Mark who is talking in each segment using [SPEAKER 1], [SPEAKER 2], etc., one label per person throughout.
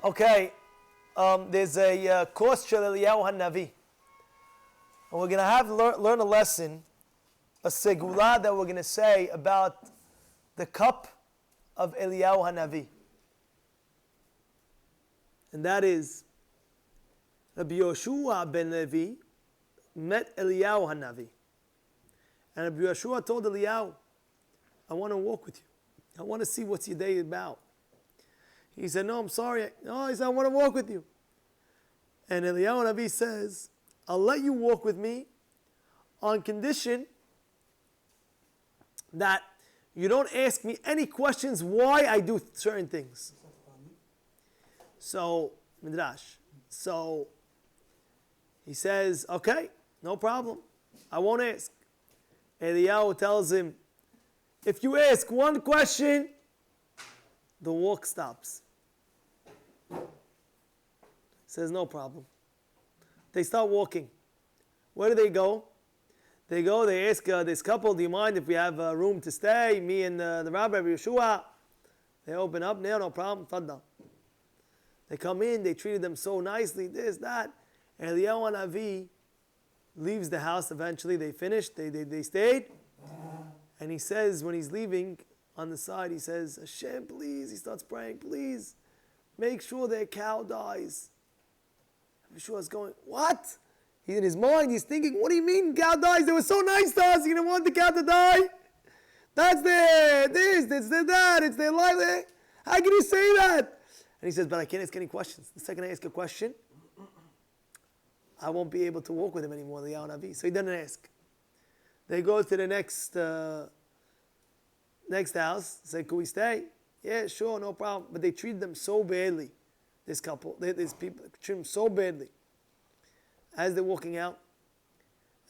[SPEAKER 1] Okay, there's a course shel Eliyahu Hanavi. And we're going to learn a lesson, a Segula that we're going to say about the cup of Eliyahu Hanavi. And that is, Rabbi Yoshua ben Levi met Eliyahu Hanavi. And Rabbi Yoshua told Eliyahu, I want to walk with you. I want to see what's your day about. He said, no, I'm sorry. No, he said, I want to walk with you. And Eliyahu Hanavi says, I'll let you walk with me on condition that you don't ask me any questions why I do certain things. So, Midrash. So, he says, okay, no problem. I won't ask. Eliyahu tells him, if you ask one question, the walk stops. Says, no problem. They start walking. Where do they go? They ask this couple, do you mind if we have a room to stay? Me and the Rabbi Yeshua. They open up, no problem, Faddal. They come in, they treated them so nicely, this, that. Eliyahu Hanavi leaves the house eventually. They finished, they stayed. And he says, when he's leaving, on the side, he says, Hashem, please, he starts praying, please, make sure their cow dies. Yeshua's going, what? He's in his mind, he's thinking, what do you mean cow dies? They were so nice to us, you don't want the cow to die? That's their that, it's their life. How can you say that? And he says, but I can't ask any questions. The second I ask a question, I won't be able to walk with him anymore, the Hanavi. So he doesn't ask. They go to the next house, say, can we stay? Yeah, sure, no problem. But they treat them so badly, this couple, these people, treat them so badly. As they're walking out,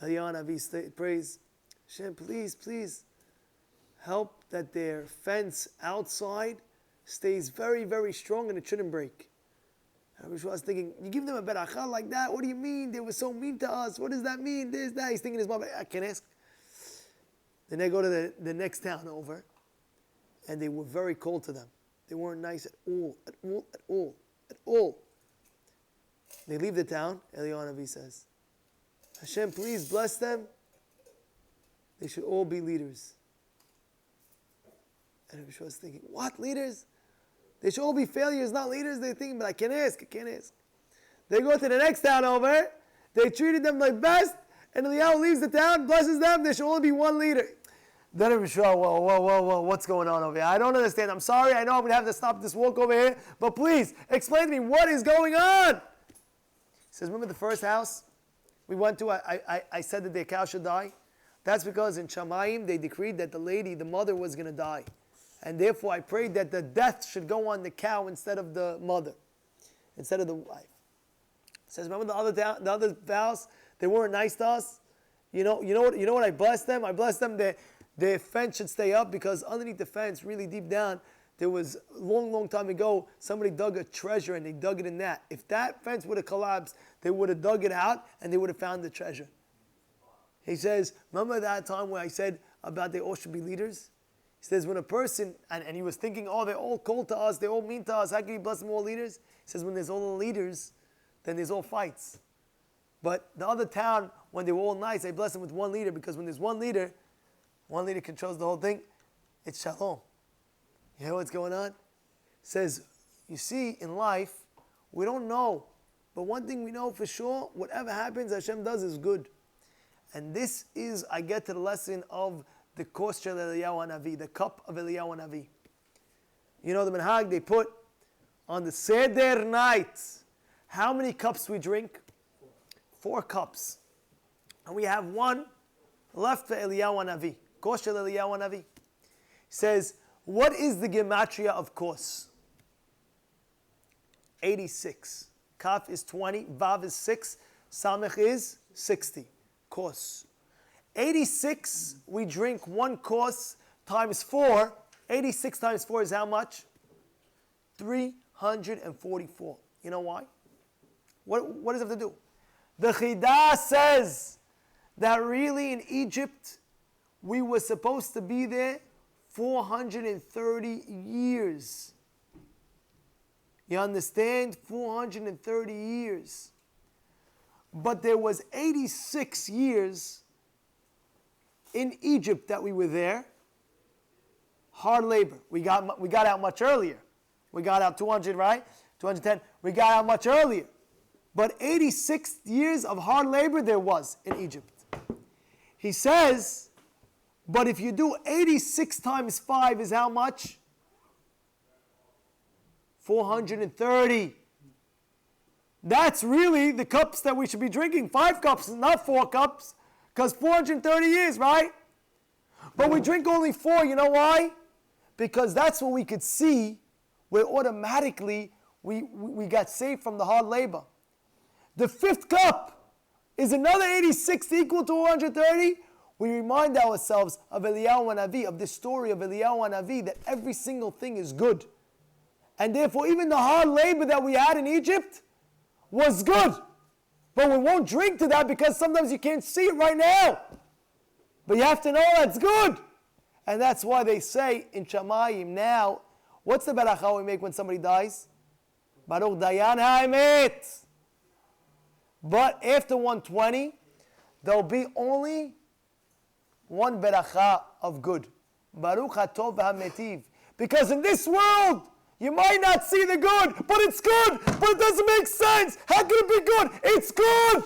[SPEAKER 1] Eliyahu Hanavi prays, Hashem, please, help that their fence outside stays very, very strong and it shouldn't break. And I was thinking, you give them a beracha like that? What do you mean? They were so mean to us. What does that mean? This, that. He's thinking in his mind, I can't ask. Then they go to the next town over, and they were very cold to them. They weren't nice at all. They leave the town, Eliyahu Hanavi says, Hashem, please bless them. They should all be leaders. And I was thinking, what, leaders? They should all be failures, not leaders. They're thinking, but I can't ask. They go to the next town over, they treated them like best, and Eliyahu leaves the town, blesses them, there should only be one leader. Then I'm sure, whoa, what's going on over here? I don't understand. I'm sorry, I know I'm going to have to stop this walk over here, but please, explain to me what is going on. He says, remember the first house we went to, I said that their cow should die? That's because in Shamayim, they decreed that the mother was going to die. And therefore, I prayed that the death should go on the cow instead of the mother, instead of the wife. He says, remember the other vows? They weren't nice to us. You know what? I blessed them. I blessed them. Their fence should stay up because underneath the fence, really deep down, there was a long time ago. Somebody dug a treasure and they dug it in that. If that fence would have collapsed, they would have dug it out and they would have found the treasure. He says, remember that time where I said about they all should be leaders? He says, when a person, and he was thinking, they're all cold to us, they're all mean to us, how can you bless them all leaders? He says, when there's all the leaders, then there's all fights. But the other town, when they were all nice, I bless them with one leader, because when there's one leader controls the whole thing, it's shalom. You hear what's going on? He says, you see, in life, we don't know, but one thing we know for sure, whatever happens, Hashem does is good. And this is, I get to the lesson of the course of Eliyahu Hanavi, the cup of Eliyahu Hanavi. You know the minhag they put on the Seder night. How many cups we drink? 4 cups. And we have one left for Eliyahu Hanavi. Course of Eliyahu Hanavi. He says, what is the gematria of course? 86. Kaf is 20, Vav is 6, Samech is 60. Course. 86, we drink 1 course times 4. 86 times 4 is how much? 344. You know why? What does it have to do? The Chidah says that really in Egypt, we were supposed to be there 430 years. You understand? 430 years. But there was 86 years in Egypt that we were there. Hard labor. We got out much earlier. We got out 200, right? 210. We got out much earlier. But 86 years of hard labor there was in Egypt. He says, but if you do 86 times 5 is how much? 430. That's really the cups that we should be drinking. 5 cups, not 4 cups. Because 430 years, right? But we drink only 4. You know why? Because that's what we could see where automatically we got saved from the hard labor. The 5th cup is another 86 equal to 130. We remind ourselves of Eliyahu Hanavi, of the story of Eliyahu Hanavi, that every single thing is good. And therefore, even the hard labor that we had in Egypt was good. But we won't drink to that because sometimes you can't see it right now. But you have to know that's good. And that's why they say in Shamayim now, what's the beracha we make when somebody dies? Baruch Dayan Ha'emet. But after 120, there'll be only one beracha of good. Baruch HaTov HaMetiv. Because in this world, you might not see the good, but it's good. But it doesn't make sense. How can it be good? It's good.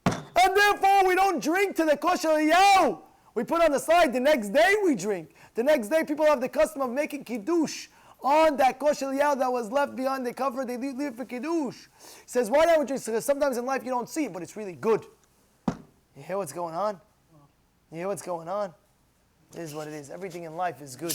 [SPEAKER 1] And therefore, we don't drink to the kosher Eliyahu. We put on the side, the next day we drink. The next day, people have the custom of making kiddush on that kosher Eliyahu that was left behind the cover. They leave for kiddush. He says, why don't we drink? Because sometimes in life you don't see it, but it's really good. You hear what's going on? You hear what's going on? It is what it is. Everything in life is good.